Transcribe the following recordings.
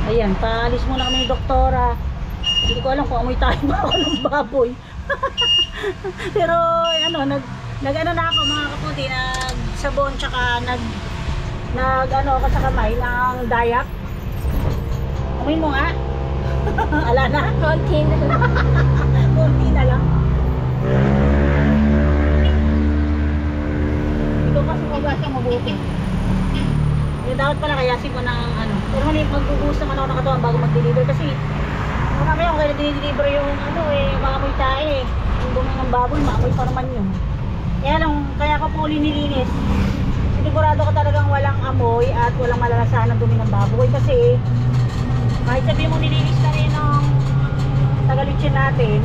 Ayan, paalis muna kami ni Doktora. Hindi ko alam kung amoy tayo ba ako ng baboy. Pero ano, nag-ano na ako mga kaputi, nagsabon tsaka nag-ano ako sa kamay ng dayak. Amoy mo nga. Ala na? Konti na lang. Konti na lang. Ito kasi magasang mabuti. Dapat pala kayasin ko ng ano. Pero mali magbubuhos naman ako ng katawan bago mag-deliver kasi mamaya kung kaya dinideliver yung ano maamoy tae yung dumi ng baboy, maamoy pa naman yun. Kaya lang, kaya ko po linilinis. Sigurado ko talagang walang amoy at walang malalasahan ng dumi ng baboy kasi kahit sabihin mo nilinis na rin ng tagalitin natin,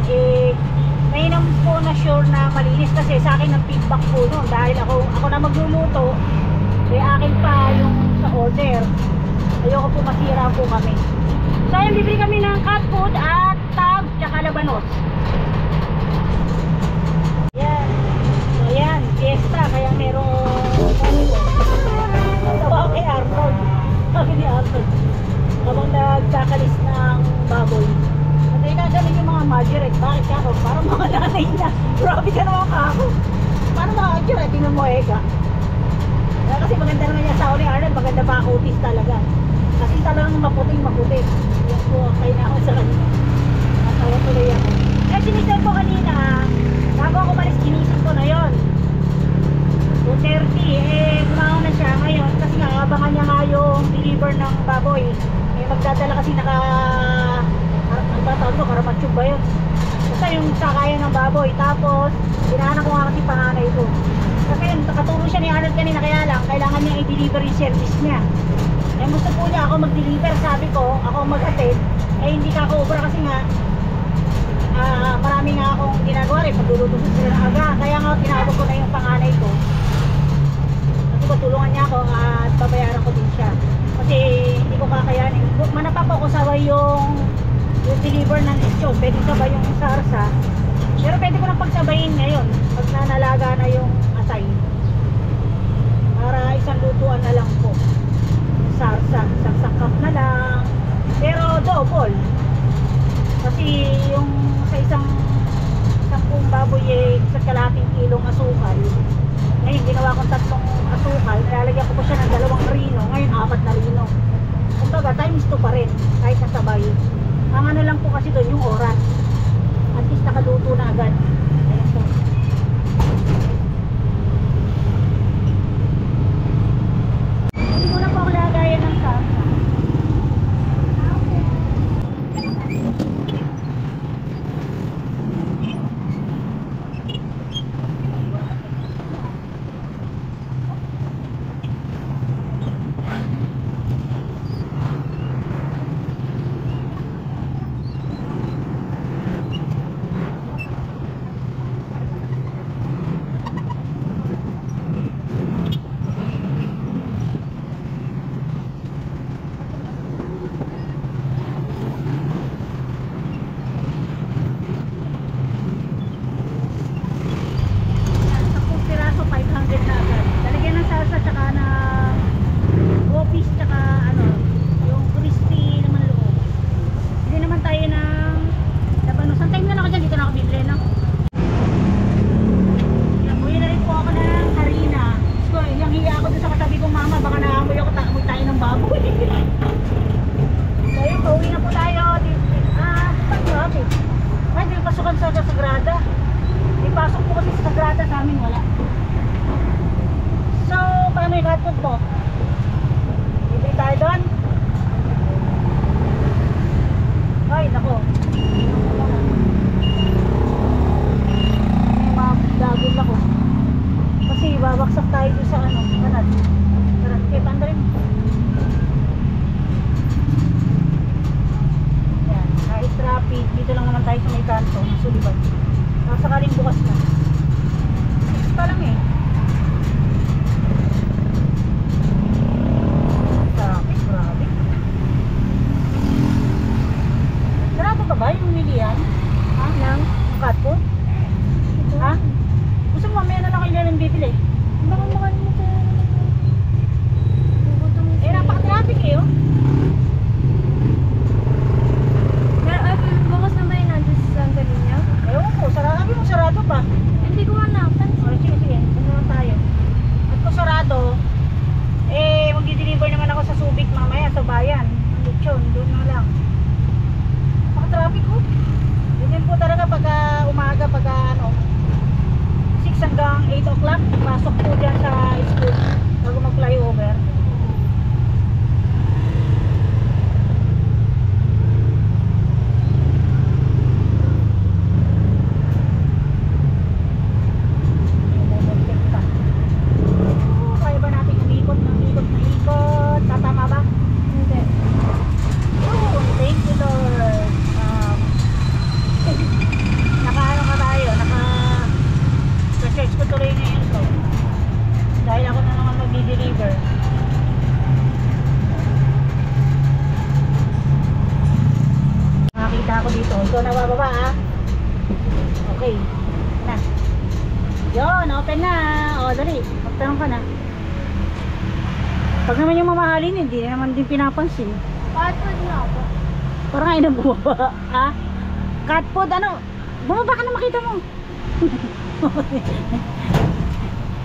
mainam po na sure na malinis kasi sa akin ang feedback po nun dahil ako na magluluto. Akin pa yung sa order. Ayoko po masira po kami. So ayun, bibili kami ng cat food at tab tsaka labanos. Ayan. So ayan, fiesta. Kaya merong tawa kay Arnold. Sabi ni Arnold habang nagkakalis ng baboy. At ay nagaling yung mga majorette. Bakit ka ako? Parang mga nanay na. Grabe ka naman ka ako. Parang mga majorette. Tingnan mo Eka. Kasi maganda naman niya sa ni Arnold, maganda pa kutis talaga. Kasi talagang maputing-maputi. Yan po, kain na ako sa kanina. Natawa tuloy ako. Eh, sinisel ko kanina, bago ako malis, ginisip ko na yun. 2:30, kumaon na siya ngayon. Kasi nga, abangan niya nga yung deliver ng baboy. Magdadala kasi ang tatawag ko, karamatsyog ba yun? Basta yung sakayan ng baboy. Tapos, hinahanap ko nga kasi panganay ko. Kasi nakaturo siya ni Arnold kanina, kaya lang kailangan niya i-deliver yung service niya. Eh gusto po niya ako mag-deliver, sabi ko, ako mag-attend. Eh hindi ka ako obra kasi nga marami nga akong ginagawa rin, pagluluto sila ng aga. Kaya nga tinawag ko na yung panganay ko. Kasi patulungan niya ako at babayaran ko din siya. Kasi hindi ko kakayanin. Manapa po ko sabay yung deliver ng lechon, pwede sabay yung sarsa. Pero pwede ko nang pagsabayin ngayon pag nanalaga na yung atay para isang lutuan na lang po. Sarsa, isang sakap na lang, pero double kasi yung sa isang pong baboy sa kalating kilong asukal. Ngayon ginawa kong 3 asukal, nilalagyan ko po siya ng 2 rino, ngayon 4 na rino. Kumbaga times 2 pa rin kahit nasabay. Ang ano lang po kasi doon yung oras, at least nakaluto na agad. Ayan po. Hindi ko na po ako lagayan ng salsa. Babaksak tayo doon sa ano, kanat. Tara, kaya pandarin. Yan, kahit traffic, dito lang naman tayo sa may kanto, Suliban. Sakaling bukas na. 6 pa lang eh. Traffic, grabe. Sarado pa ba yung milian? Ha? Ng cat food? Ha? Gusto mo mamaya na lang kayo lang bibili? Baka makalimutan mo. Napaka-traffic eh oh. pasok po dyan sa school bago mag-flyover. Kaya ba natin umikot ng ikot na ikot? Tatama ba? Hindi. Oh, thank you Lord. Naka-ano ka tayo? Naka-search ko tuloy ngayon to. Dahil ako na naman mag-deliver. Nakakita ako dito. Ikaw na bababa ah. Okay. Na. Yun, open na. O, dali. Magtanong ka na. Pag naman yung mamahalin, hindi naman din pinapansin. Cat food nga ako. Parang ay nang bumaba. Ha? Cat food, ano? Bumaba ka na makita mo.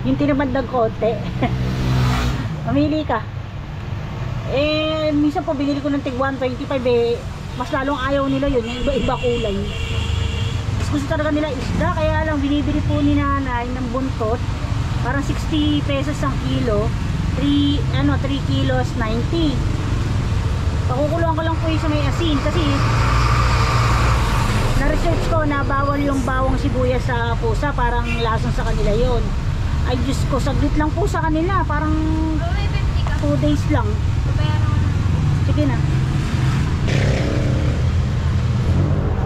Yung tinamad ng kote. Mamili ka. Eh, minsan po binili ko ng tig 125 eh. Mas lalong ayaw nila yun. Yung iba-iba kulay. Mas gusto talaga nila isda. Kaya lang binibili po ni nanay ng buntot. Parang 60 pesos ang kilo. 3 kilos 90. Pakukuluan ko lang po yung sa may asin. Kasi na-research ko na bawal yung bawang sibuyas sa pusa. Parang lasang sa kanila yon. Ay Diyos ko, saglit lang po sa kanila. Parang 2 days lang. Sige na.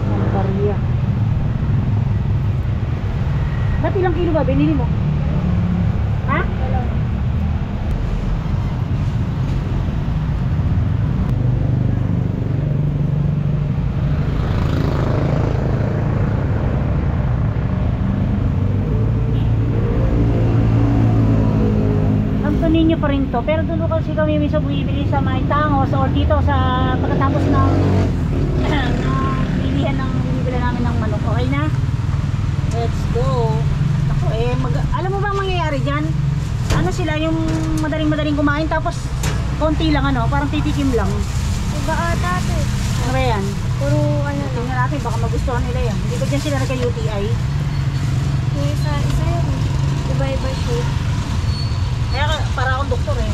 Ang barya. Ba't ilang kilo ba binili mo? Ha? Ninyo pa rin to, pero dulo kasi kami minsan bumibili sa may tangos or dito sa pagkatapos ng bilihan ng binibili namin ng manok. Okay na? Let's go. Ako alam mo ba ang mangyayari dyan? Ano sila yung madaling kumain tapos konti lang parang titikim lang. Iba ata ito. Ano ba yan? Puro ano lang. Tingnan natin baka magustuhan nila yan. Hindi ba dyan sila nagka-UTI? Yung isa yun. Iba-iba shape. Kaya para akong doktor eh.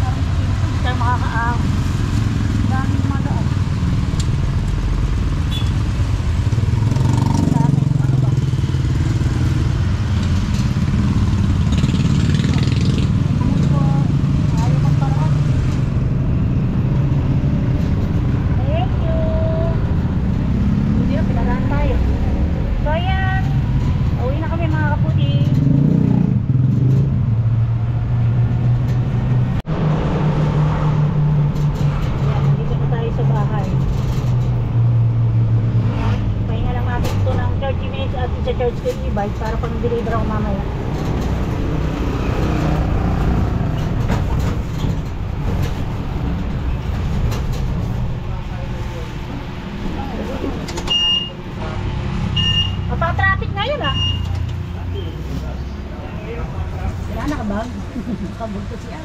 Parang hindi tayo makakaaw. Dami madaan. Dami, ano ba? Ayaw magparaan. Thank you. Hindi na, pinagaan tayo. So ayan. Uwi na kami mga kaputi. Charge ko yung e-bike para pang deliver ako mamaya. Mapa-traffic ngayon ah. Wala nakabag. Nakabugto siya.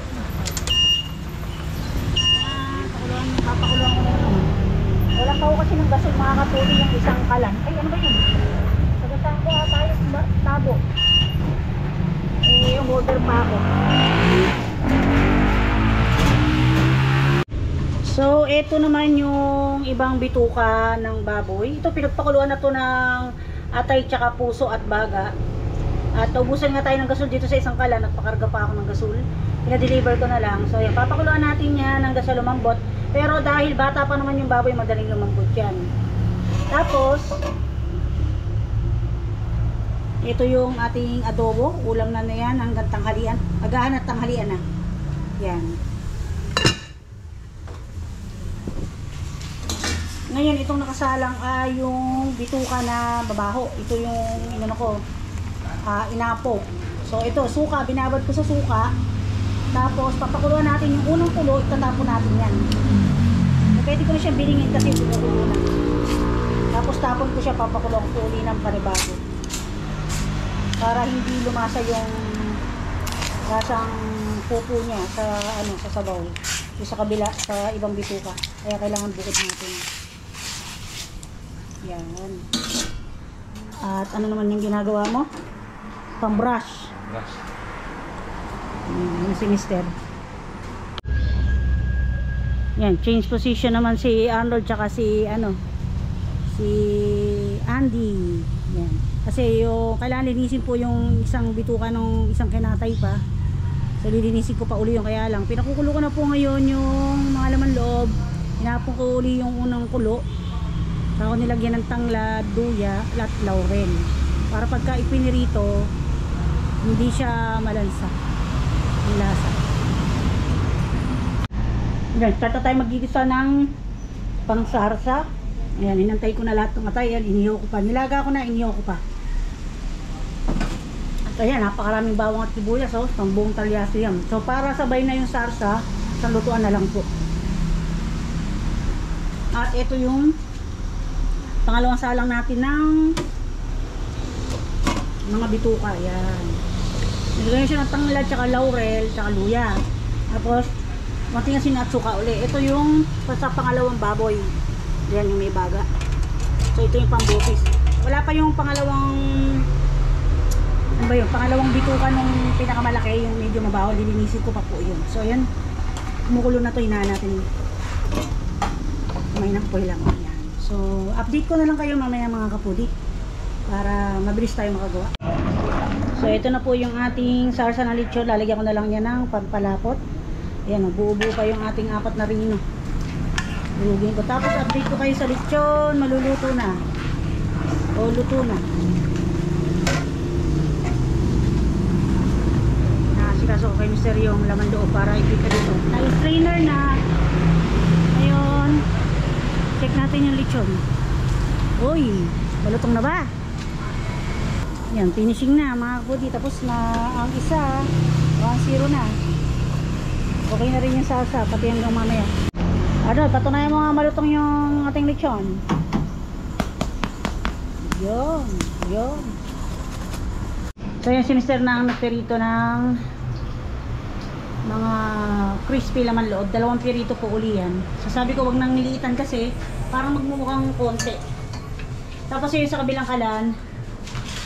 Papakuluan ko na naman. Wala pa ako kasi ng gasol makakatuli yung isang kalan. Ay ano ba yun? Ko tayo tabo. Yung order pa ako. So, ito naman yung ibang bituka ng baboy. Ito, pinagpakuluan na to ng atay, tsaka puso at baga. At ubusan nga tayo ng gasol dito sa isang kalan. Nagpakarga pa ako ng gasol. Pina-deliver ko na lang. So, yan, papakuluan natin yan ng gasol lumambot. Pero dahil bata pa naman yung baboy, madaling lumambot yan. Tapos, ito yung ating adobo, ulam na yan hanggang tanghalian, agahan at tanghalian na. Yan. Ngayon, itong nakasalang ay yung bituka na babaho. Ito yung inano ko, inapo. So ito, suka, binabad ko sa suka. Tapos papakuluan natin yung unang kulo, itatapon natin yan. Pwede ko na siya bilingin kasi pinukulo na. Tapos tapon ko siya, papakulo ko uli ng panibago. Para hindi lumasa yung lasang pupo niya sa sa sabaw. Yung sa kabila, sa ibang bituka. Kaya kailangan bukod natin. Yan. At ano naman yung ginagawa mo? pang-brush. Brush. Si Mister. Yan, change position naman si Arnold tsaka si si Andy. Yan. Kasi yung kailangan linisin po yung isang bituka ng isang kinatay pa. So lilinisin ko pa uli yung, kaya lang pinakukulo ko na po ngayon yung mga laman loob. Hinapon ko uli yung unang kulo. Saka ko nilagyan ng tanglad, luya, at laurel. Para pagka ipinirito, hindi siya malansa yung lasa. Yan, start na tayo magigisa ng pangsarsa. Ayan, inantay ko na lahat ng atay. Ayan, inihaw ko pa. Nilaga ko na, inihaw ko pa. At ayan, napakaraming bawang at sibuyas. Oh, pang buong talyaso yan. So, para sabay na yung sarsa, sa lutuan na lang po. At ito yung pangalawang salang natin ng mga bituka. Ayan. Nilagyan siya ng tanglad, tsaka laurel, tsaka luya. Tapos, konting asin at suka uli. Ito yung sa pangalawang baboy. Yan yung may baga. So ito yung pambukis. Wala pa yung pangalawang, ano ba yun? Pangalawang bituka nung pinakamalaki, yung medyo mabaho. Lilinisin ko pa po yun. So yan, kumukulo na to, hinaan natin. May nakpoy lang. Yan. So update ko na lang kayo mamaya mga kapudi para mabilis tayo makagawa. So ito na po yung ating sarsa na lechon. Lalagyan ko na lang yan ng pampalapot. Ayan, buo-buo pa yung ating 4 na rino. Lugin ko. Tapos update ko kayo sa lechon. Maluluto na. O luto na. Nakasikaso ko kay Mr. yung laman loob para ipika dito. Na-strainer na. Ngayon, check natin yung lechon. Uy, malutong na ba? Yan, finishing na mga kapudi. Tapos na ang isa. 1-0 na. Okay na rin yung salsa, pati hanggang mamaya. Patunayan mo nga malutong yung ating lechon. Yun. So yan si Mr. na ang nagperito ng mga crispy laman loob. 2 pirito po uli yan. So sabi ko wag nang niliitan kasi parang magmumukhang konti. Tapos yun sa kabilang kalan,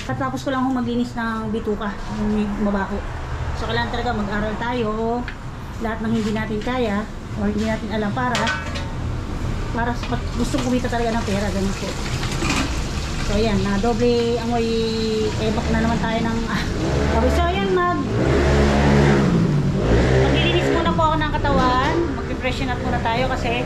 katapos ko lang maglinis ng bituka, yung mabako. So kailangan talaga mag-aral tayo lahat ng hindi natin kaya o hindi natin alam para gustong kumita talaga ng pera, ganun po. So ayan, na doble amoy ebak na naman tayo ng so ayan, maglilinis muna po ako ng katawan, mag-freshen up muna tayo kasi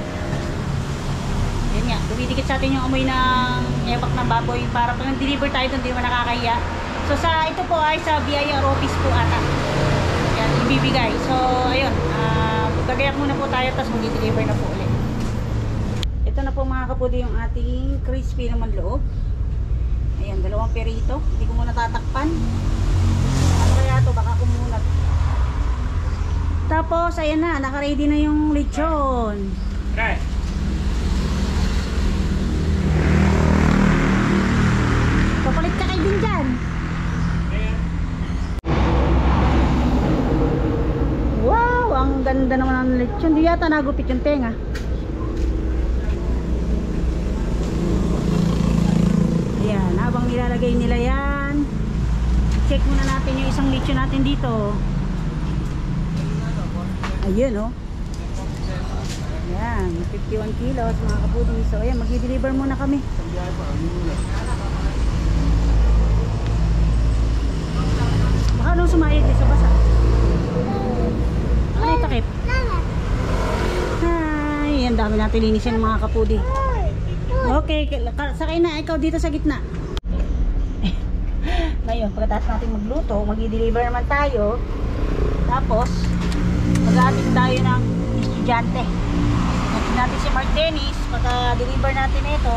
yun nga, dumidikit sa atin yung amoy ng ebak ng baboy para pag nag-deliver tayo doon, hindi naman nakakahiya. So sa ito po ay sa BIR office po ata yan, ibibigay. So ayun, gagayak muna po tayo tapos mag-deliver na po ulit. Ito na po mga kapudi yung ating crispy naman loob. Ayan, 2 perito. Hindi ko muna tatakpan. Ano kaya ito? Baka kumunat. Tapos ayan na, naka-ready na yung lechon. Try. Papalit ka kayo din dyan. Wow, ang ganda naman ng lechon. Di yata nagupit yung tenga. Ayan, habang nilalagay nila yan, check muna natin yung isang lechon natin dito. Ayun oh. Ayan, 51 kilos mga kapudi. So ayan, mag-deliver muna kami. Baka nung sumayad din sa basa. Ano yung takip? Ay, ang dami natin linisin mga kapudi. Okay, sakay na ikaw dito sa gitna. Ngayon, pagkatapos natin magluto, mag-i-deliver naman tayo. Tapos, mag-ating tayo ng estudyante. Natin natin si Mark Dennis, pagka-deliver natin ito,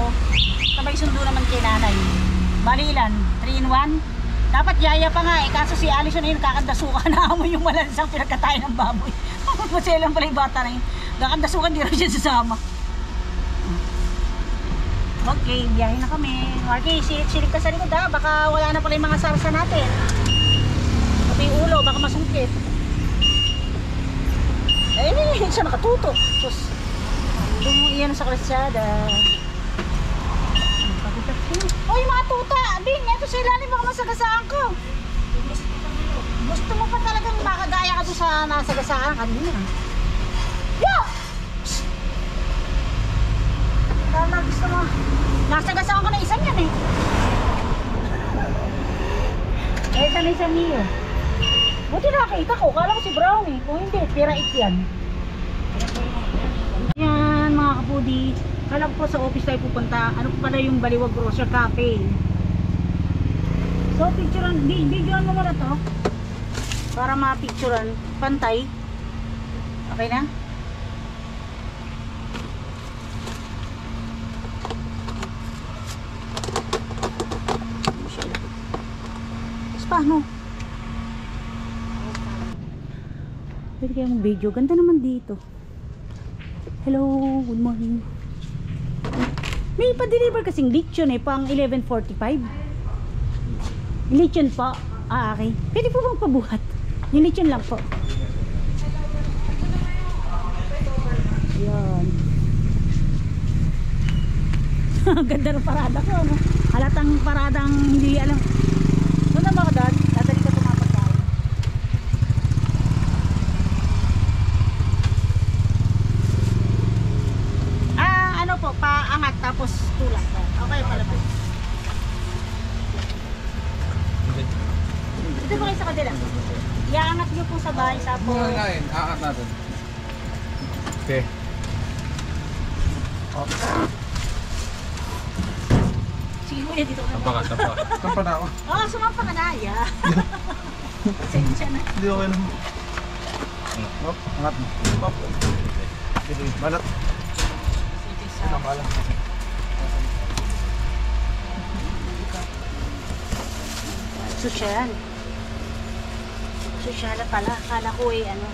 sabay sundo naman kay nanay. Bali ilan? 3-in-1? Dapat yaya pa nga eh, kaso si Alison na yun kakandasukan na amoy yung malansang pinagkatayo ng baboy. Masaya lang pala yung bata na yun. Kakandasukan, di rin siya sasama. Okay, biyahe na kami. Marky, silip ka sa likod ha. Baka wala na pala yung mga sarsa natin. Pati yung ulo, baka masungkit. Ayun, siya nakatuto. Sus, iyan sa kalsada. Uy, mga tuta! Bing, ito sa ilalim, baka masagasaan ko. Gusto mo pa talagang makagaya ka doon sa nasa gasaan kanina. Yo! Dahil gusto mo. Nasa gasaan ko na isang yan eh. Isa na isang niyo. Buti nakakita ko. Kala ko si Brownie. Kung hindi, pira-it yan. Yan mga kapudi. Kala ko po sa office tayo pupunta. Ano po pala yung Baliwag Grocer Cafe. So picturean, videoan mo muna to. Para ma-picturean. Pantay. Okay na? Paano? Pwede kayong video. Ganda naman dito. Hello, good morning. May pa-deliver kasing lechon eh, pang 11:45. Lechon po. Ah, okay. Pwede po bang pabuhat? Yung lechon lang po. Yan. Ganda ng parada ko, ano? Halatang paradang hindi alam. Ano ba ka dad? Dadali ka tumapagkain. Ano po, paangat tapos tulak. Okay pala po. Dito po kayo sa kadila. Iaangat nyo po sa bahay tapos. Mga kain, aangat natin. Okay. Sige kuya, dito ka na. Tapakat. Kampa na ako. Oo, sumampa ka na, ya. Sensya na. Hindi okay lang. Hop, angat mo. Hop. Dito yung balat. Ang balat. Sosyal. Sosyal pala. Kala ko eh, ano.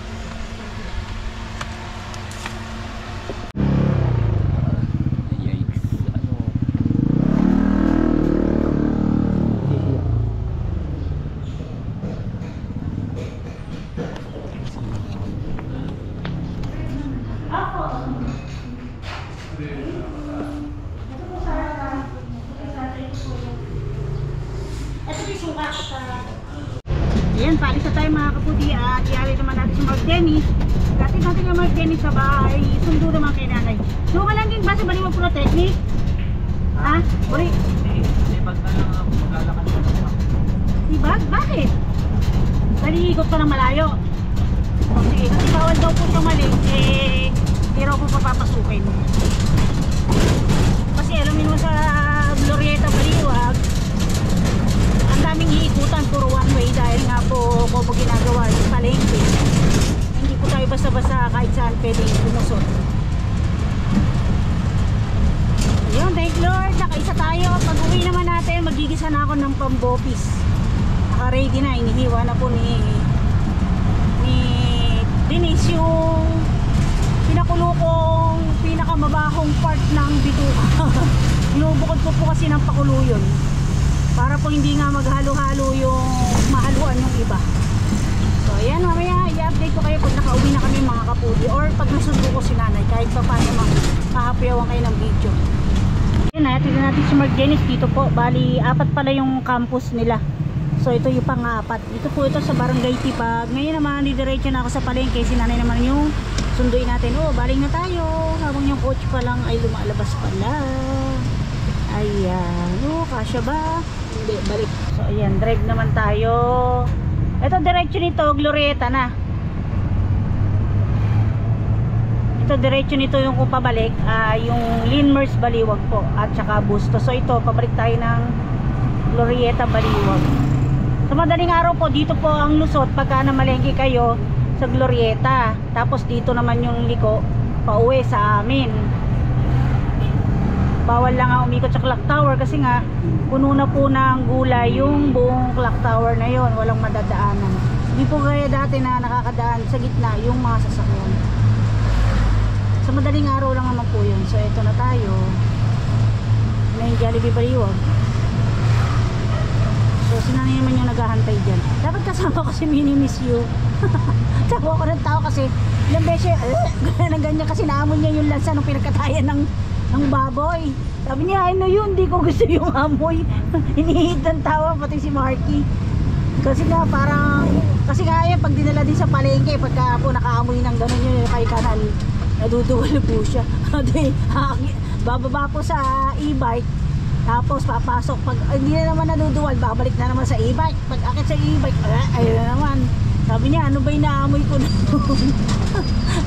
Ayan, paalis na tayo mga kapudi at iari naman natin si Mark Dennis. Dati natin yung Mark Dennis sa bahay, sundo naman kay nanay. So, ka lang din ba sa Baliwag Protechnic? Ha? Uri? Sipag na lang ako maglalakad ko na. Diba? Bakit? Naliikot pa ng malayo. O sige, kasi bawal daw po tumaling, eh, hindi raw po papapasukin. Kasi alamin mo sa Glorieta Baliwag, ang daming iikutan, puro one way dahil nga po ginagawa yung palengke. Hindi po tayo basta-basta kahit saan pwedeng bumusot. Ayun, thank Lord, nakaisa tayo. Pag uwi naman natin, magigisa na ako ng pambopis. Naka-ready na, inihiwa na po ni Denise yung pinakulukong pinakamabahong part ng bituka. Inubukod ko po kasi ng pakulo yun. Para po hindi nga maghalo-halo yung mahaluan yung iba. So ayan, mamaya i-update ko kayo pag nakauwi na kami mga kapudi or pag nasundo ko si nanay kahit pa paano mahapyawan kayo ng video. Ayan, tignan natin si Mark Dennis dito po. Bali, 4 pala yung campus nila. So ito yung pang-4. Dito po ito sa Barangay Tipag. Ngayon naman, didiretso na ako sa palengke. Si nanay naman yung sunduin natin. Oh, baling na tayo. Habang yung coach pa lang ay lumalabas pala. Ayan. Oh, kasya ba? Hindi, balik. So ayan, drive naman tayo. Ito diretso nito, Glorieta na. Ito diretso nito yung kung pabalik, yung Linmers Baliwag po at saka Busto. So ito, pabalik tayo ng Glorieta Baliwag. Sa madaling araw po, dito po ang lusot pagka namalengke kayo sa Glorieta. Tapos dito naman yung liko pauwi sa amin. Bawal lang ang umikot sa clock tower kasi nga puno na po ng gulay yung buong clock tower na yon, walang madadaanan. Hindi po gaya dati na nakakadaan sa gitna yung mga sasakyan. Sa madaling araw lang naman po yun. So ito na tayo na yung Jollibee Baliwag. So sinanay naman yung naghahantay dyan. Dapat kasama ko si Mini Miss You. Tawa ko ng tao kasi ilang beses ganyan kasi naamon niya yung lansa nung pinagkatayan ng baboy. Sabi niya, ano yun, di ko gusto yung amoy. Hinihit ng tawa, pati si Marky. Kasi nga parang, kasi nga yan, pag dinala din sa palengke, pagka po nakaamoy ng gano'n yun, kay kanal, naduduwal po siya. Bababa po sa e-bike, tapos papasok, pag hindi na naman naduduwal, babalik na naman sa e-bike. Pag akit sa e-bike, ayun na naman. Sabi niya, ano ba yung naamoy ko doon?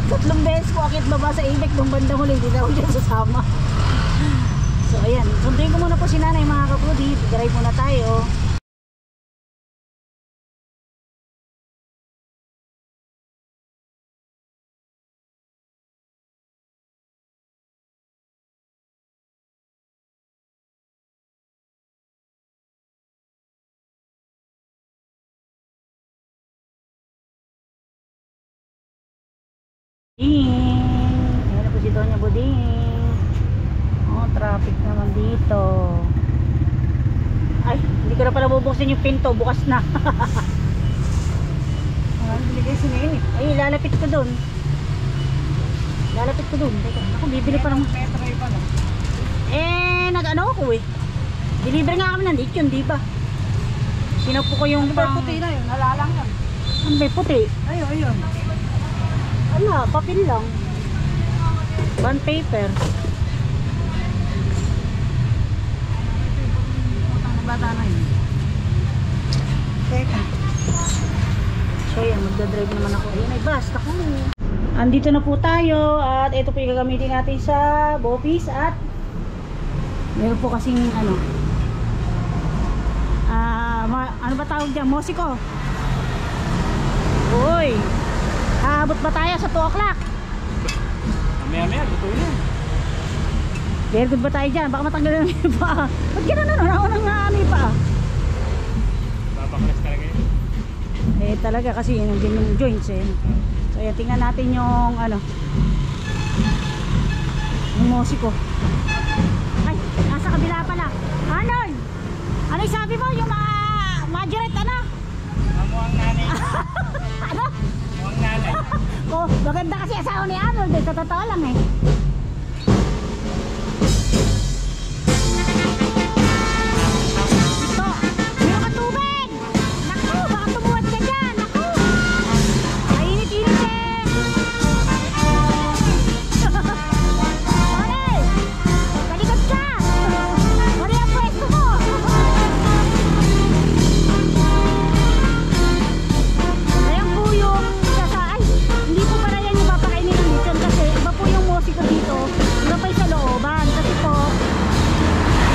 3 beses ko akit baba sa e-bike nung bandang huli, hindi na ako dyan sasama. So ayan, sunduin ko muna po si nanay mga kapudi, drive muna tayo. Ayan na po si Doña Buding. Oh, traffic naman dito. Ay, hindi ko na pala bubuksan yung pinto, bukas na. Binigay si Nene. Ay, lalapit ko dun. Lalapit ko dun. Teka, ako bibili pa ng nag-ano ako eh. Deliver nga kami ng lechon, di ba? Sinupo ko yung Puti na yun, nalalang yan. Ano ba yung puti? Ayun. Ala, papel lang. Bond paper. Bata na yun. Teka. So yan, magdadrive naman ako. Ayun ay bus, naku. Andito na po tayo at ito po yung gagamitin natin sa Bopis at meron po kasing ano ano ba tawag dyan? Mosiko. Uy, aabot ba tayo sa 2 o'clock? Maya-maya, luto na. Very good ba tayo dyan? Baka matanggal na yung paa. Ba't gano'n ano? Ako nang ano yung paa. Babaklas talaga yun. Eh talaga kasi nandiyan yung joints eh. So ayan, tingnan natin yung ano yung Mosiko. Ay, nasa kabila pala. Arnold! Ano yung sabi mo? Yung majorette ano? Mukhang nanay. Ano? Mukhang nanay. Oh, maganda kasi asawa ni Arnold eh. Sa totoo lang eh. Ito, meron ka tubig! Naku, baka tumuwad ka dyan! Naku! Mainit-init eh! Mare! Kalikot ka! Mare ang pwesto mo! Ayan po yung ay, hindi po pala yan yung papakainin ng lechon kasi iba po yung Mosiko dito, iba pa yung sa looban kasi po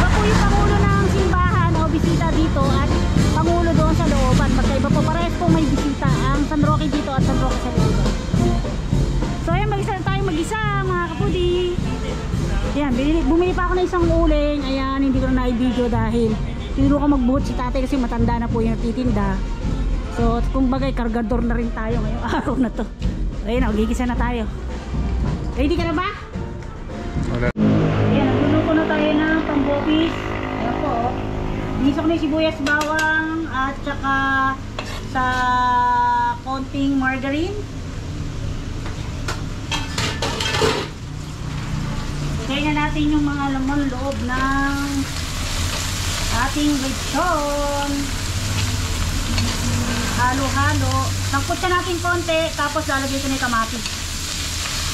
iba po yung pangulo ng simbahan o bisita dito at pangulo doon sa looban. Magkaiba po, parehas po may bisita ang San Roque dito at San Roque sa looban. So ayan, mag-isa na tayo mag-isa mga kapudi. Ayan, bumili pa ako ng isang uling. Ayan, hindi ko na i-video dahil tinuro ko magbuhat si tatay kasi matanda na po yung natitinda. So kung bagay, kargador na rin tayo ngayong araw na to. Ayun, gigisa na tayo. Ready ka na ba? Wala. Ayan, nagluluto na tayo ng pambopis. Ayan po. Binisok na yung sibuyas, bawang at saka sa konting margarine. Lagay na natin yung mga laman loob ng ating lechon. Halo-halo. Nagputsa natin konti, tapos lalagay ko na yung kamatis.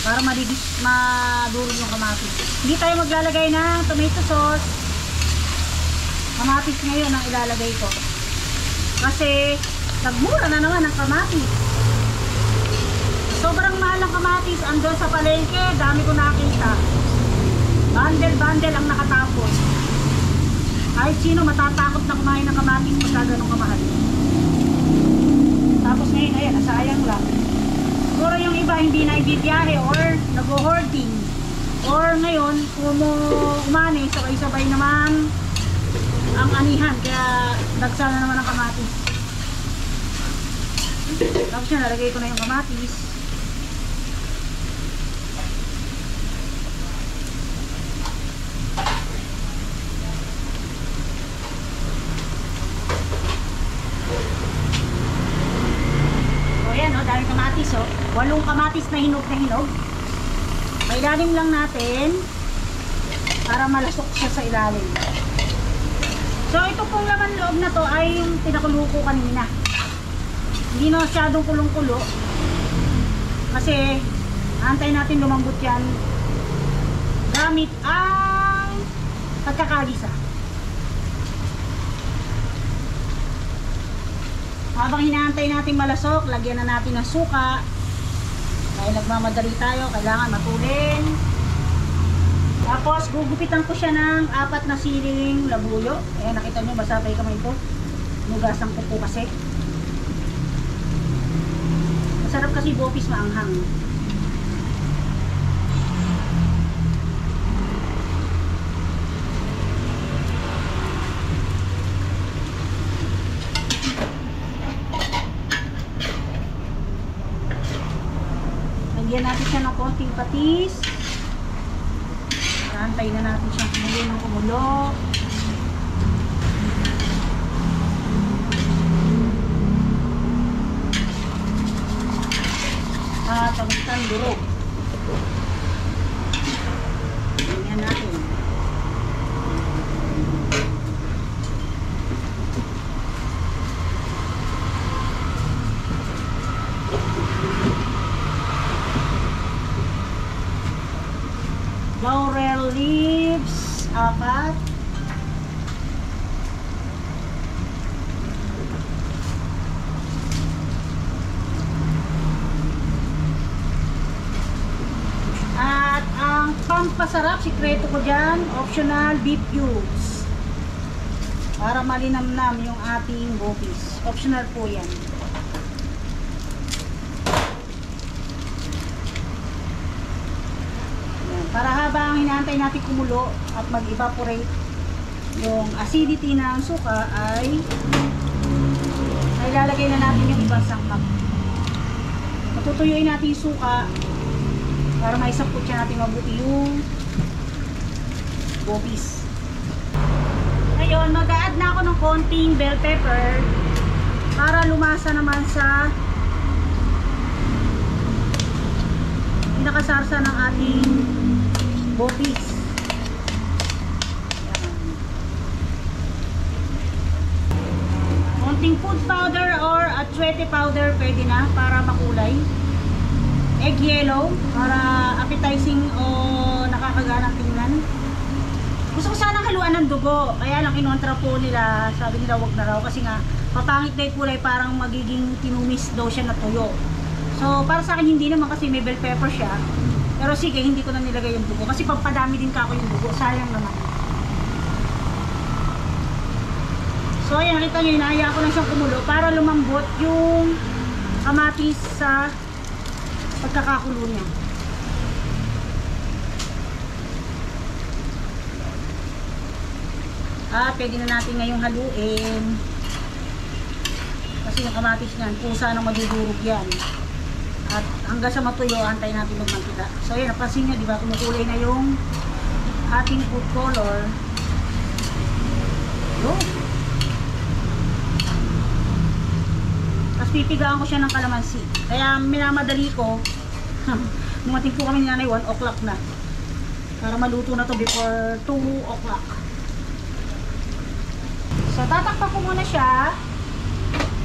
Para madurog yung kamatis. Hindi tayo maglalagay ng tomato sauce. Kamatis ngayon ang ilalagay ko. Kasi, nagmura na naman ang kamatis. Sobrang mahal ang kamatis. Andun sa palengke, dami ko nakita. Bundle ang nakatapos. Kahit sino matatakot na kumain ng kamatis pagka ganun kamahal. Tapos ngayon, ayan, nasayang lang. Siguro yung iba hindi na ibibiyahe or nag-hoarding. Or ngayon, umani, sabay-sabay naman ang anihan. Kaya dagsa na naman ang kamatis. Tapos yan, nalagay ko na yung kamatis. Dami kamatis oh. 8 kamatis na hinog na hinog. Mailalim lang natin para malasok siya sa ilalim. So ito pong laman loob na to ay yung pinakulo ko kanina. Hindi na masyadong kulong-kulo. Kasi antay natin lumambot yan gamit ang pagkakagisa. Habang hinaantay natin malasok, lagyan na natin ng suka. Dahil nagmamadali tayo, kailangan matulin. Tapos gugupitan ko siya ng 4 na siling labuyo. Ayan, nakita nyo, basa pa yung kamay ko. Nugasan ko po kasi. Masarap kasi bopis maanghang. Lagyan natin siya ng konting patis. Antayin na natin siyang kumulo ng kumulo. At pamintan durog. Ganyan natin. Laurel leaves, 4. At ang pampasarap, sikreto ko dyan, optional beef cubes. Para malinamnam yung ating bopis. Optional po yan. Para habang hinaantay natin kumulo at mag-evaporate yung acidity ng suka ay ilalagay na natin yung ibang sangkap. Matutuyuin natin yung suka para maisapot siya natin mabuti yung bopis. Ngayon, mag-a-add na ako ng konting bell pepper para lumasa naman sa pinakasarsa ng ating bopis. Konting food powder or atsuete powder pwede na para makulay. Egg yellow para appetizing o nakakaganang tingnan. Gusto ko sanang haluan ng dugo, kaya lang kinontra po nila, sabi nila wag na raw kasi nga papangit na yung kulay, parang magiging tinumis daw siya na tuyo. So para sa akin hindi naman kasi may bell pepper siya. Pero sige, hindi ko na nilagay yung dugo kasi pagpadami din kako yung dugo, sayang naman. So ayan, nakita nyo, inaaya ko lang siyang kumulo para lumambot yung kamatis sa pagkakakulo niya. Pwede na natin ngayong haluin kasi yung kamatis niyan, pusa nang madudurog yan. At hanggang sa matuyo, antay natin magmantika. So ayan, napansin nyo, di ba, kumukulay na yung ating food color. Yun. Tapos pipigaan ko siya ng kalamansi. Kaya minamadali ko. Dumating po kami ni nanay 1 o'clock na. Para maluto na to before 2 o'clock. So tatakpan ko muna siya.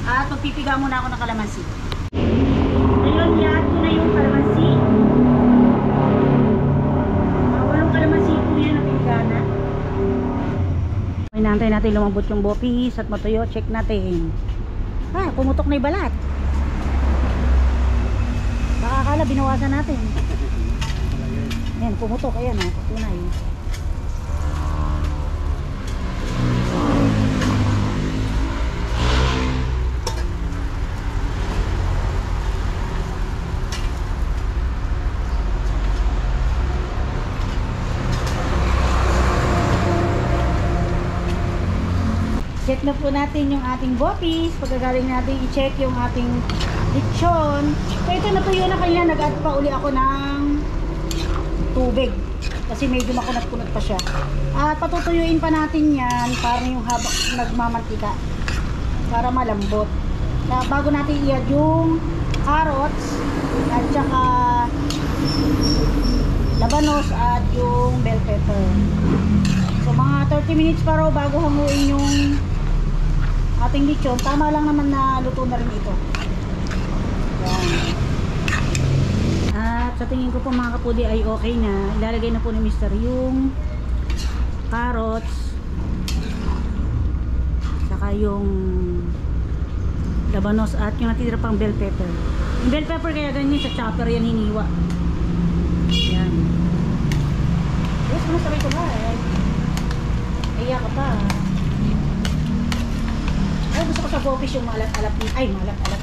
At magpipiga muna ako ng kalamansi. Ngayon, yan ko na yung kalamansi. Walang kalamansi po yan na pinigana. Inaantay natin lumambot yung bopis at matuyo. Check natin. Pumutok na yung balat. Baka akala binawasan natin. Ayan, pumutok. Ayan, patunay. Check na po natin yung ating bopis. Pagkagaling natin i-check yung ating lechon. So ito natuyo na kanina, nag-add pa uli ako ng tubig. Kasi medyo makunat-kunat pa siya. At patutuyuin pa natin yan para yung habang nagmamantika. Para malambot. Bago natin i-add yung carrots at saka labanos at yung bell pepper. So mga 30 minutes pa raw bago hanguin yung ating lechon. Tama lang naman na luto na rin ito. Yan. At sa tingin ko po mga kapudi ay okay na. Ilalagay na po ni Mr. yung carrots, saka yung labanos at yung natitira pang bell pepper. Yung bell pepper kaya ganyan sa chopper yan hiniwa. Yan. Yes, masabay ko ba eh. Iya ka pa. Ay, gusto ko sa bopis yung malat-alat. Ay, malat-alat.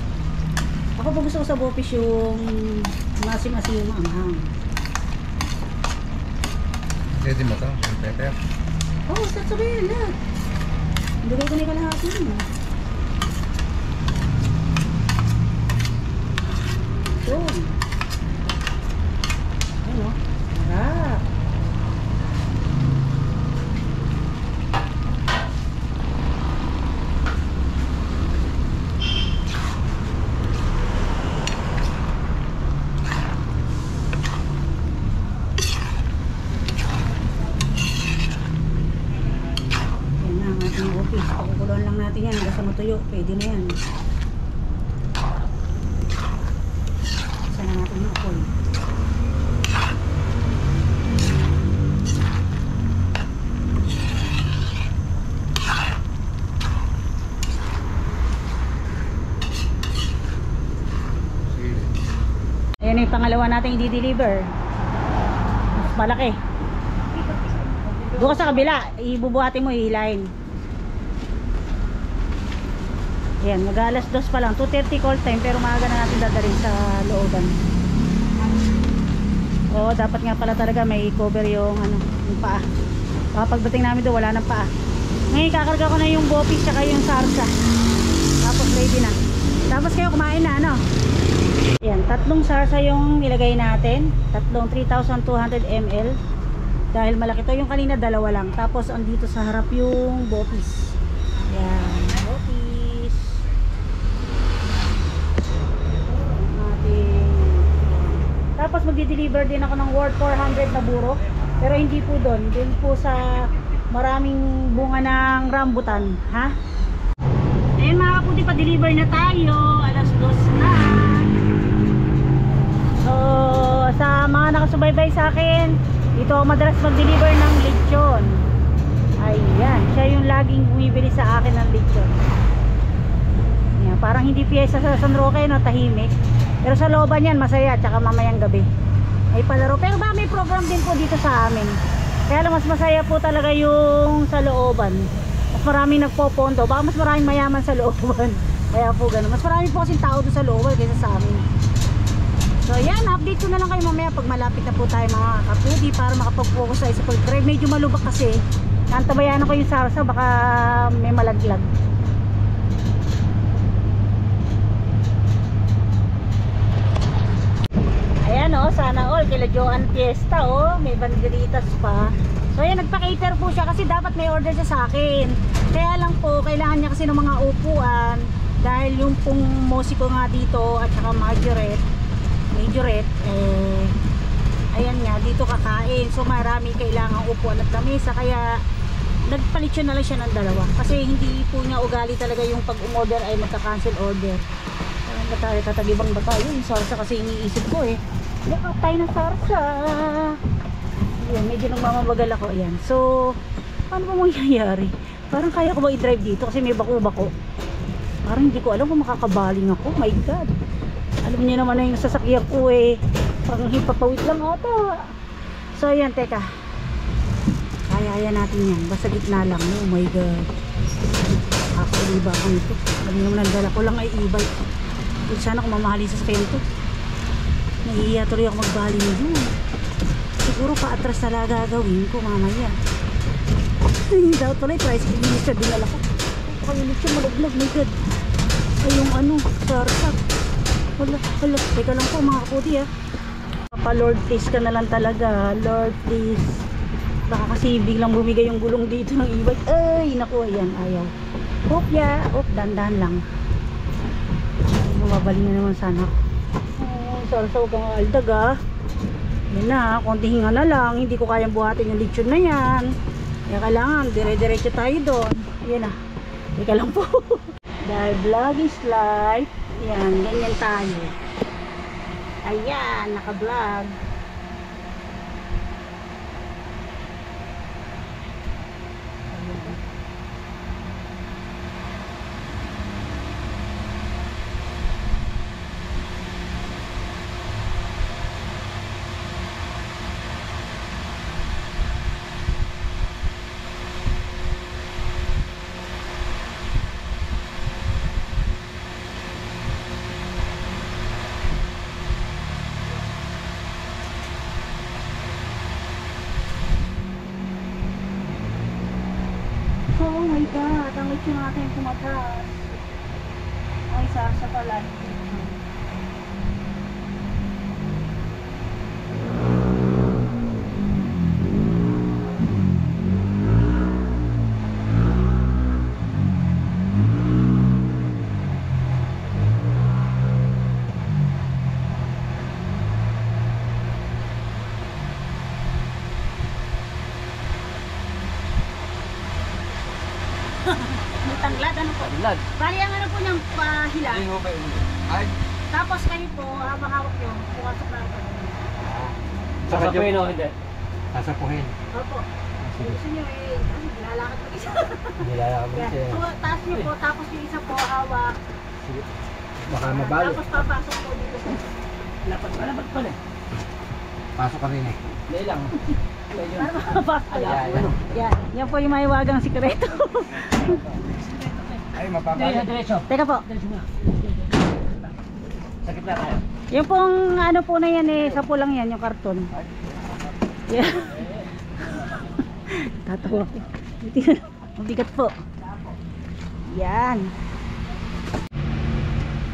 Ako po gusto ko sa bopis yung masim-asim yung anghang. Pwede mo ito, yung pepper. Oo, start sabihin lahat. Hindi ko ganyan kalahati mo. Yun. Ayun o. Harap. Pakukuloan lang natin yan hanggang sa matuyo. Pwede na yan. Isa na natin yung apoy. Ayan yung pangalawa natin i-deliver. Mas malaki. Doon ka sa kabila. Ibubuhatin mo, ihilahin. Ayan, mag-alas 2 pa lang. 2:30 call time, pero maaga na natin dadalhin sa looban. Oo, dapat nga pala talaga may cover yung ano, yung paa. Baka pagdating namin doon, wala nang paa. Ngayon, kakarga ko na yung bopis tsaka yung sarsa. Tapos ready na. Tapos kayo kumain na, ano? Ayan, 3 sarsa yung nilagay natin. 3,200 ml. Dahil malaki to, yung kanina 2 lang. Tapos andito sa harap yung bopis. Ayan, bopis. Tapos magdi-deliver din ako ng worth 400 na burok. Pero hindi po doon. Doon po sa maraming bunga ng rambutan. Ha? Ayun mga kaputi, pa-deliver na tayo. Alas 2 na. So, sa mga nakasubaybay sa akin, dito ako madalas mag-deliver ng lechon. Ayan. Siya yung laging bumibili sa akin ng lechon. Ayan, parang hindi piyesa sa San Roque, no? Tahimik. Pero sa looban yan, masaya, tsaka mamayang gabi ay palaro. Pero ba may program din po dito sa amin. Kaya lang mas masaya po talaga yung sa looban. Mas maraming nagpopondo, baka mas maraming mayaman sa looban. Kaya po gano'n. Mas marami po kasing tao doon sa looban kaysa sa amin. So yan, update ko na lang kayo mamaya pag malapit na po tayo mga kapudi para makapag-focus tayo sa pag-drive. Medyo malubak kasi. Nantabayan ako yung sarsa, baka may malaglag. Ayan o, sana all kila Joan Fiesta o, may banderitas pa. So ayan, nagpa-cater po siya kasi dapat may order siya sa akin. Kaya lang po, kailangan niya kasi ng mga upuan. Dahil yung pong musiko nga dito at saka majorette, ayan nga, dito kakain. So marami kailangan upuan at lamesa. Kaya nagpalit siya na lang siya ng 2. Kasi hindi po niya ugali talaga yung pag-umorder ay magka-cancel order. Ba tayo, tatagibang ba tayo? Yung sarsa kasi iniisip ko eh. Look tayo ng sarsa. Ayan, medyo nagmamabagal ako. Ayan. So, paano ba mangyayari? Parang kaya ko ba i-drive dito kasi may bako-bako. Parang hindi ko alam kung makakabaling ako. My God. Alam niyo naman na yung sasakyan ko eh. Parang hipapawit lang ata. So, ayan, teka. Kaya natin yan. Basta gitna lang. Oh my God. Actually, ba ako nito? Alam niyo naman, nagdala ko lang ay e-bike. Sana kung mamahalin sa sasakyan to. Nahihiya tuloy ako magbaling doon. Siguro paatras talaga gagawin ko mamaya. Dapat pala i-tricycle minister dinala ko. Pakalimit siya malaglag. My God. Ay yung ano, sarsak. Hala. Teka lang po mga kapudi ha. Papa Lord please ka na lang talaga. Lord please. Baka kasi biglang bumigay yung gulong dito ng e-bike. Ay naku, ayan, ayaw. Hop ya. Hop, dandan lang. Mababaling na naman sana. Sarsaw kang aldag ah. Yan na, konti hinga na lang. Hindi ko kayang buhatin yung lechon na yan. Kaya kailangan, dire-diretso tayo doon. Ayan na. Teka lang po. Dahil vlog is life. Ayan, ganyan tayo. Ayan, naka-vlog. Oh my God, ang lechon natin tumatras. Ay, sa pala. May tanglad, ano po? Tanglad. Bali ang ano po niyang pahila. Hindi mo kayo. Ay, Tapos kayo po, habang hawak nyo, pumasok na ako. sasapuhin o hindi? Sasapuhin. Opo. Gusto nyo eh, nilalakad mo isa. Hindi lalakad mo Yan. siya. So, taas nyo po, tapos yung isa po, hawak. Sige. Baka mabalo. Tapos papasok po dito sa... Lapat pala eh. Pasok ka rin eh. Hindi lang. Para makapasok. Ayan. Yan. Yan po yung maiwagang sikreto. Ay, mapapalo. Diretso. Teka po. Diretso nga. Sakit na tayo. Yung pong ano po na yan eh, sa pulang yan, yung karton. Yan. Tatawa ko. Mabigat po. Yan.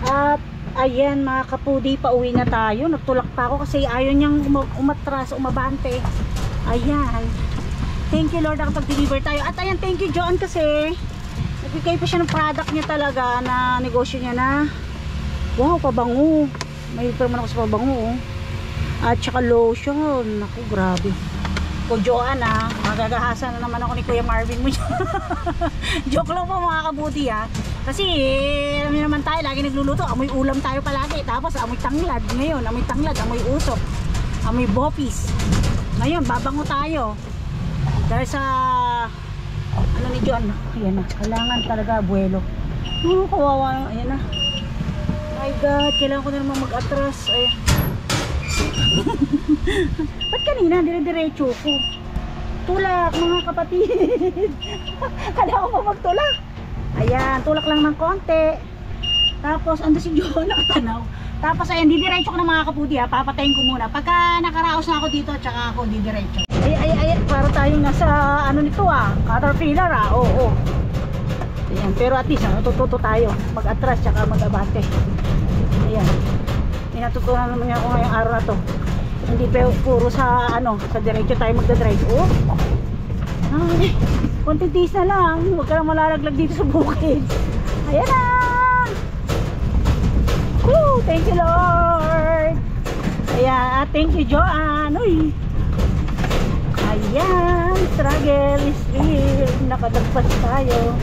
At ayan mga kapudi, pauwi na tayo. Nagtulak pa ako kasi ayaw niyang umatras, umabante. Ayan. Thank you Lord, nakapag-deliver tayo. At ayan, thank you John kasi nagbigay pa siya ng product niya talaga na negosyo niya na wow, pabango. May naman ako sa pabango oh. At saka lotion. Naku, grabe. Kung Joanne magagahasa na naman ako ni Kuya Marvin mo. Joke lang po mga kabuti kasi alam niyo naman tayo, lagi nagluluto, amoy ulam tayo palagi. Tapos amoy tanglad. Ngayon, amoy tanglad, amoy usok, amoy bopis. Ngayon, babango tayo. Dahil sa ano ni John. Ayan na, kailangan talaga buwelo. Kawawa. Ayan na. My God, kailangan ko na naman mag-atras. Ayan. Ba't kanina, dire-diretso ko? Tulak mga kapatid. Kailangan ko pa magtulak. Ayan, tulak lang ng konti. Tapos, ando si John, nakatanaw. Tapos, ayan, didiretso ko na mga kapudi papatayin ko muna. Pagka nakaraos na ako dito, tsaka ako didiretso. Ay, para tayong nasa, ano nito Caterpillar oo. Ayan, pero at least, natututo tayo. Mag-atras, tsaka mag-abante. Ayan. Natutunan naman niya ako ngayong araw na to. Hindi pa puro sa sa diretso tayo magdadrive. Ay, konting tiis na lang. Huwag ka lang malalaglag dito sa bukid. Ayan na. Woo, thank you Lord. Ayan, thank you Joanne. Uy. Ayan, struggle is real. Nakadagpas tayo.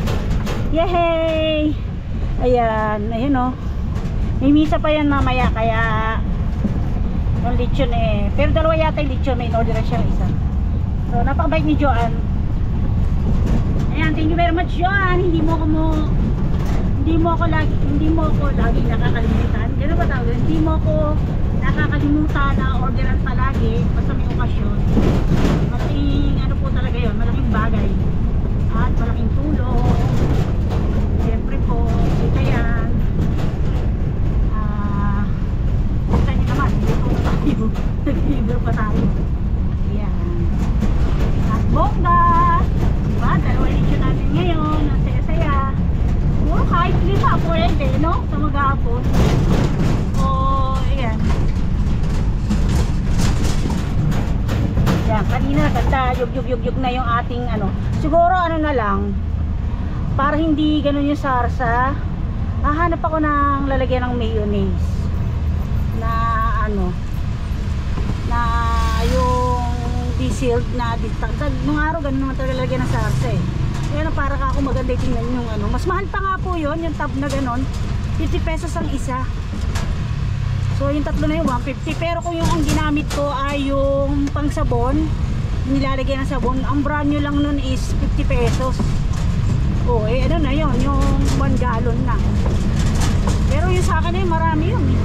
Yay. Ayan o. May misa pa yan mamaya, kaya yung lechon pero dalawa yata yung lechon, may in-order na siya isa. So napakabait ni Joanne. Ayan, thank you very much Joanne. Hindi mo ako lagi nakakalimutan. Gano'n ba tawag? Hindi mo ako nakakalimutan na orderan palagi basta may okasyon. Malaking po talaga yun, malaking bagay at malaking tulong. Siyempre po, ito yan. Nag-deliver pa tayo. Ayan. At bongga. Diba? Dalawa lechon natin ngayon. Ang saya-saya. Puro kahit 5 pwede, no? Sa maghapon. O, ayan. Ayan, kanina ganda. Yug-yug na yung ating siguro na lang. Para hindi ganun yung sarsa. Hahanap ako ng lalagyan ng mayonnaise. Na yung DC shield na distance. Nung araw ganun naman talaga lagyan ng sarsa eh. Kaya na para ka ako maganda tingnan yung ano. Mas mahal pa nga po yun, yung tab na ganon. 50 pesos ang isa. So yung tatlo na yun 150. Pero kung yung ang ginamit ko ay yung pang sabon, nilalagay ng sabon, ang brand new lang nun is 50 pesos. Oh, eh ano na yun, yung 1 gallon na. Pero yung sa akin eh, marami yun eh.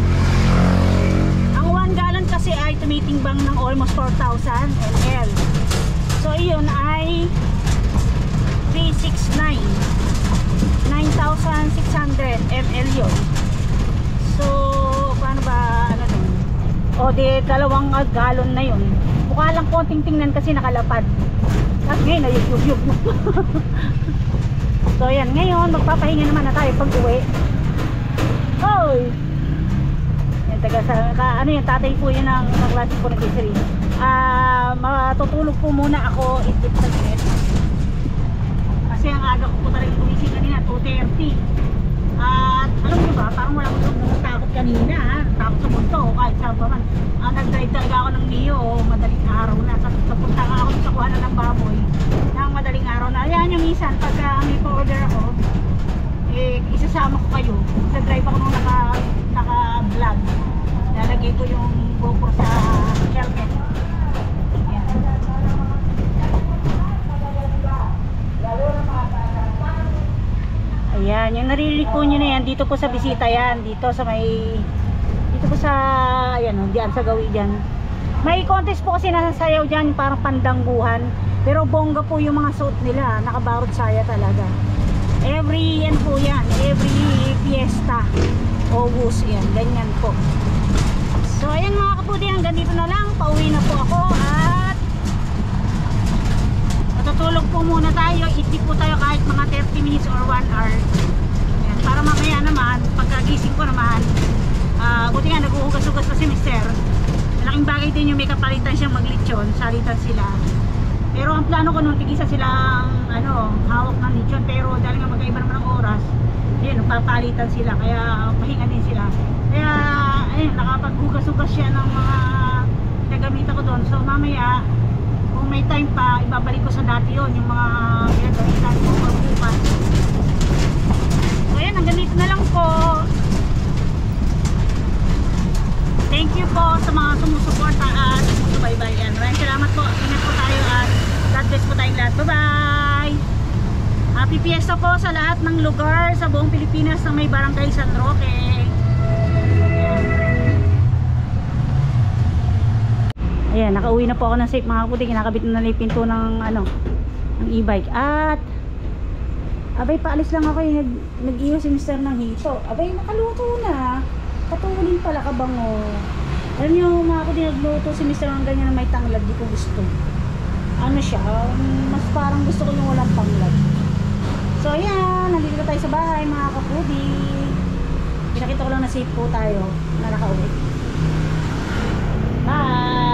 Ang 1 gallon kasi ay tumitimbang ng almost 4,000 ml. So iyon ay 369, 9,600 ml yun. So paano ba ano nun? O di 2 gallon na yun. Mukha lang konting tingnan kasi nakalapad. At ngayon ayug-yug. So yan, ngayon magpapahinga naman na tayo pag uwi. Hoy! Yan taga sa ano yan, tatay po yun ng klase po ng grocery. Matutulog po muna ako itip sa bed. Kasi ang aga ko po talaga gumising kanina 2:30. At alam mo ba, parang wala akong takot kanina ha. Takot sa multo o kahit saan pa man. Nag-drive talaga ako ng Mio, madaling araw na. Punta nga ako sa kuhanan ng baboy ng madaling araw na. Ayan yung minsan, pagka may pa-order ako, eh, isasama ko kayo. Sa drive ako nung naka-vlog. Lalagay ko yung GoPro sa helmet. Ayan, yung naririnig po nyo na yan, dito po sa bisita yan, dito sa may, dito po sa, ayan o, diyan sa gawi dyan. May contest po kasi nasasayaw dyan, parang pandangguhan, pero bongga po yung mga suot nila, nakabarod saya talaga. Every, yan po yan, every fiesta, August, yan, ganyan po. So ayan mga kapudi, hanggang dito na lang, pauwi na po ako at matutulog po muna tayo, itip po tayo kahit mga 30 minutes or 1 hour. Ayan, para mamaya naman, pagkagising ko naman, buti nga naghuhugas-hugas pa si mister. Malaking bagay din yung may kapalitan siyang maglitsyon, salitan sila. Pero ang plano ko nung tigisa silang hawak ng litsyon, pero dahil nga magkaiba naman ang oras, ayun, papalitan sila, kaya pahinga din sila. Kaya ayun, nakapaghugas-hugas siya ng mga pinagamitan ko doon. So mamaya, kung may time pa, ibabalik ko sa dati yun, yung mga pinagamitan ko pagbukas. So ayan, hanggang dito na lang po. Thank you po sa mga sumusuporta at sumusubaybayan. Maraming salamat po. Ingat po tayo at God bless po tayong lahat. Bye-bye! Happy Fiesta po sa lahat ng lugar sa buong Pilipinas na may barangay San Roque. Ayan, nakauwi na po ako ng safe mga kaputi. Kinakabit na yung pinto ng ng e-bike. At abay, paalis lang ako yung nag-iyo si Mr. ng hito. Abay, nakaluto na. Patulin pala kabango. Alam niyo mga kaputi, nagluto si Mr. ng ganyan na may tanglad. Di ko gusto. Ano siya, mas parang gusto ko yung walang panglad. So ayan, nandito na tayo sa bahay mga kaputi. Pinakita ko lang na safe po tayo na nakauwi. Bye!